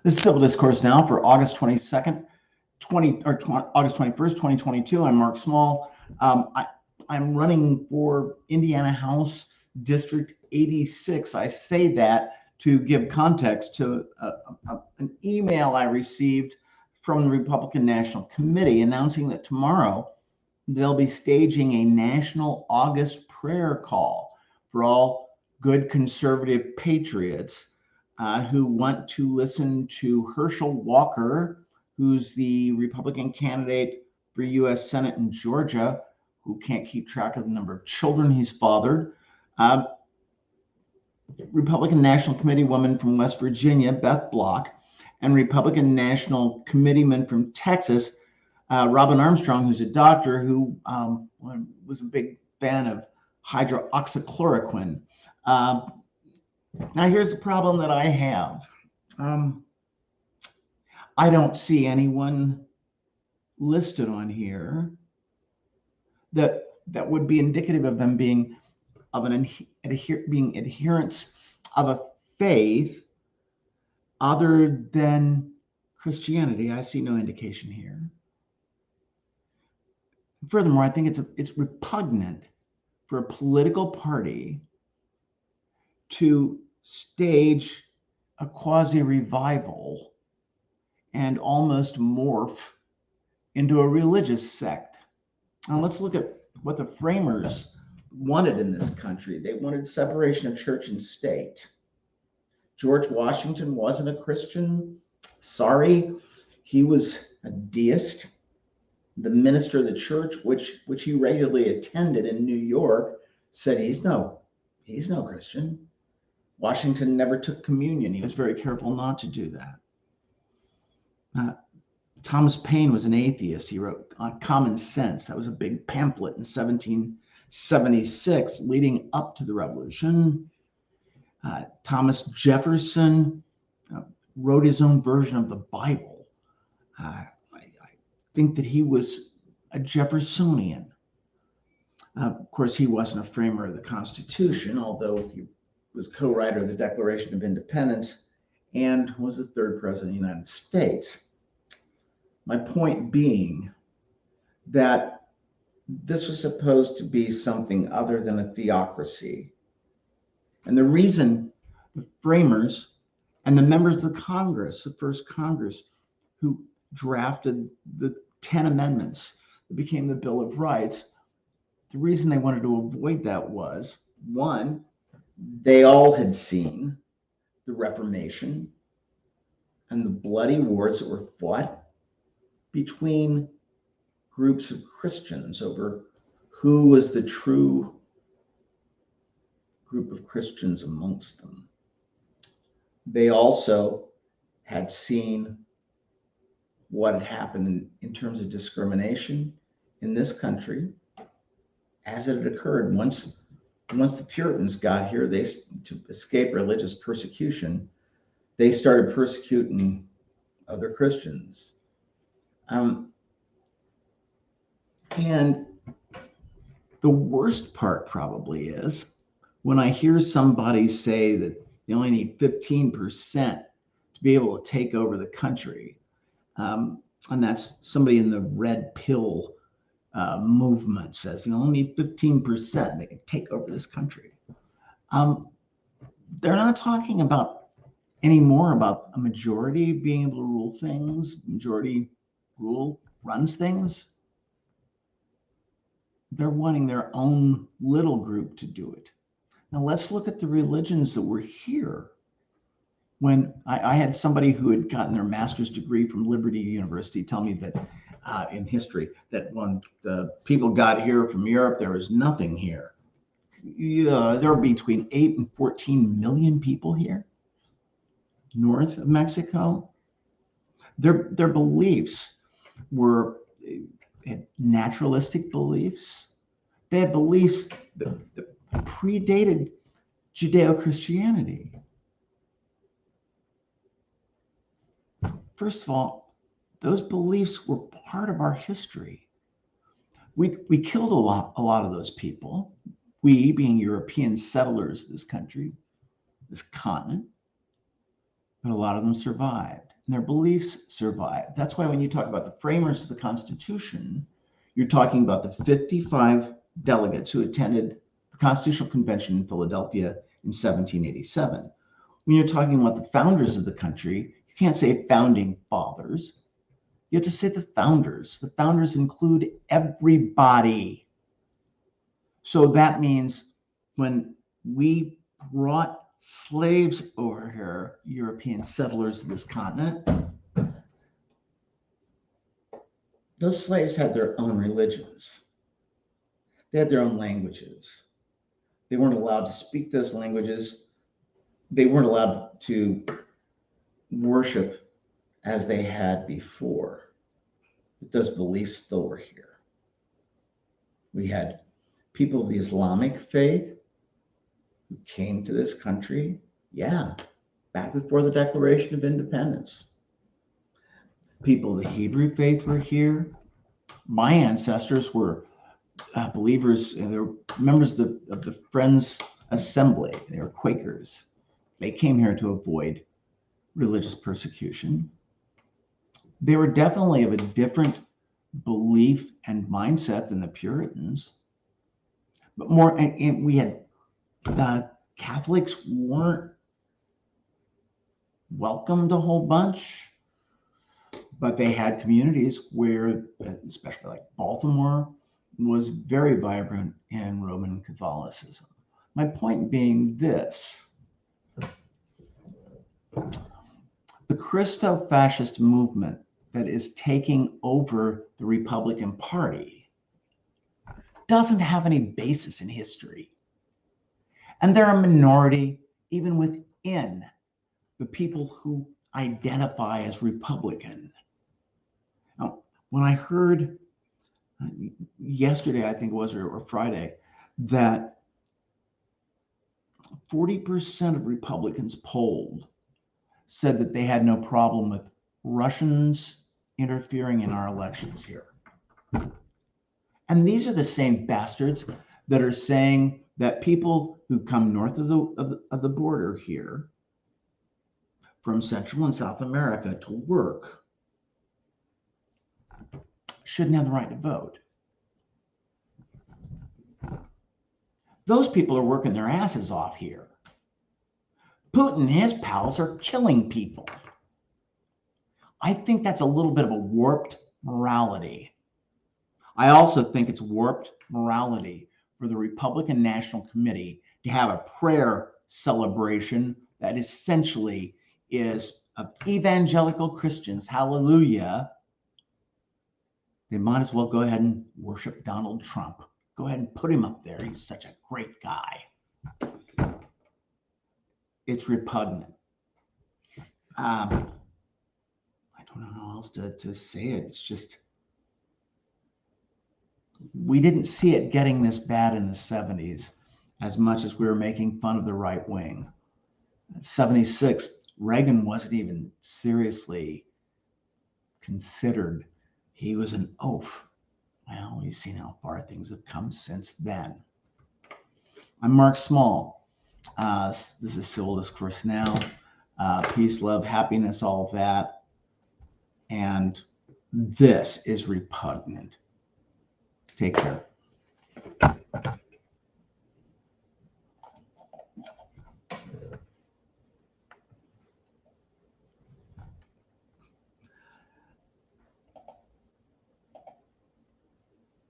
This is Civil Discourse Now for August 22nd, August 21st, 2022. I'm Mark Small. I'm running for Indiana House District 86. I say that to give context to an email I received from the Republican National Committee announcing that tomorrow they'll be staging a national August prayer call for all good conservative patriots who want to listen to Herschel Walker, who's the Republican candidate for U.S. Senate in Georgia, who can't keep track of the number of children he's fathered. Republican National Committee woman from West Virginia, Beth Block, and Republican National Committeeman from Texas, Robin Armstrong, who's a doctor who was a big fan of hydroxychloroquine. Now, here's the problem that I have. I don't see anyone listed on here that would be indicative of them being adherents of a faith other than Christianity. I see no indication here. Furthermore, I think it's repugnant for a political party to stage a quasi-revival and almost morph into a religious sect. Now let's look at what the framers wanted in this country. They wanted separation of church and state. George Washington wasn't a Christian. Sorry, he was a deist. The minister of the church, which he regularly attended in New York, said he's no Christian. Washington never took communion. He was very careful not to do that. Thomas Paine was an atheist. He wrote on Common Sense. That was a big pamphlet in 1776 leading up to the Revolution. Thomas Jefferson wrote his own version of the Bible. I think that he was a Jeffersonian. Of course, he wasn't a framer of the Constitution, although he was co-writer of the Declaration of Independence and was the third president of the United States. My point being that this was supposed to be something other than a theocracy. And the reason the framers and the members of the Congress, the first Congress, who drafted the 10 amendments that became the Bill of Rights, the reason they wanted to avoid that was, one, they all had seen the Reformation and the bloody wars that were fought between groups of Christians over who was the true group of Christians amongst them. They also had seen what had happened in terms of discrimination in this country as it had occurred once the Puritans got here. To escape religious persecution, they started persecuting other Christians. And the worst part probably is when I hear somebody say that they only need 15% to be able to take over the country. And that's somebody in the red pill movement says they only need 15%, they can take over this country. They're not talking about anymore about a majority being able to rule things. Majority rule runs things. They're wanting their own little group to do it. Now let's look at the religions that were here. When I had somebody who had gotten their master's degree from Liberty University tell me that in history, that when the people got here from Europe, there was nothing here. There were between 8 and 14 million people here, north of Mexico. Their beliefs were naturalistic beliefs. They had beliefs that predated Judeo-Christianity. First of all, those beliefs were part of our history. We killed a lot of those people. We, being European settlers of this country, this continent, but a lot of them survived, and their beliefs survived. That's why when you talk about the framers of the Constitution, you're talking about the 55 delegates who attended the Constitutional Convention in Philadelphia in 1787. When you're talking about the founders of the country, you can't say founding fathers. You have to say the founders. The founders include everybody. So that means when we brought slaves over here, European settlers of this continent, those slaves had their own religions. They had their own languages. They weren't allowed to speak those languages. They weren't allowed to worship as they had before. But those beliefs still were here. We had people of the Islamic faith who came to this country, back before the Declaration of Independence. People of the Hebrew faith were here. My ancestors were believers, and they were members of the Friends Assembly. They were Quakers. They came here to avoid religious persecution. They were definitely of a different belief and mindset than the Puritans. But more, and we had Catholics weren't welcomed a whole bunch, but they had communities where, especially like Baltimore, was very vibrant in Roman Catholicism. My point being this: the Christo-fascist movement that is taking over the Republican Party doesn't have any basis in history. And they're a minority even within the people who identify as Republican. Now, when I heard yesterday, I think it was, or Friday, that 40% of Republicans polled said that they had no problem with Russians interfering in our elections here. And these are the same bastards that are saying that people who come north of the border here from Central and South America to work shouldn't have the right to vote. Those people are working their asses off here. Putin and his pals are killing people. I think that's a little bit of a warped morality. I also think it's warped morality for the Republican National Committee to have a prayer celebration that essentially is of evangelical Christians. Hallelujah. They might as well go ahead and worship Donald Trump. Go ahead and put him up there. He's such a great guy. It's repugnant. I don't know how else to say it. It's just, we didn't see it getting this bad in the 70s as much as we were making fun of the right wing. In 76, Reagan wasn't even seriously considered. He was an oaf. Well, we've seen how far things have come since then. I'm Mark Small. This is Civil Discourse Now. Peace, love, happiness, all of that. And this is repugnant. Take care.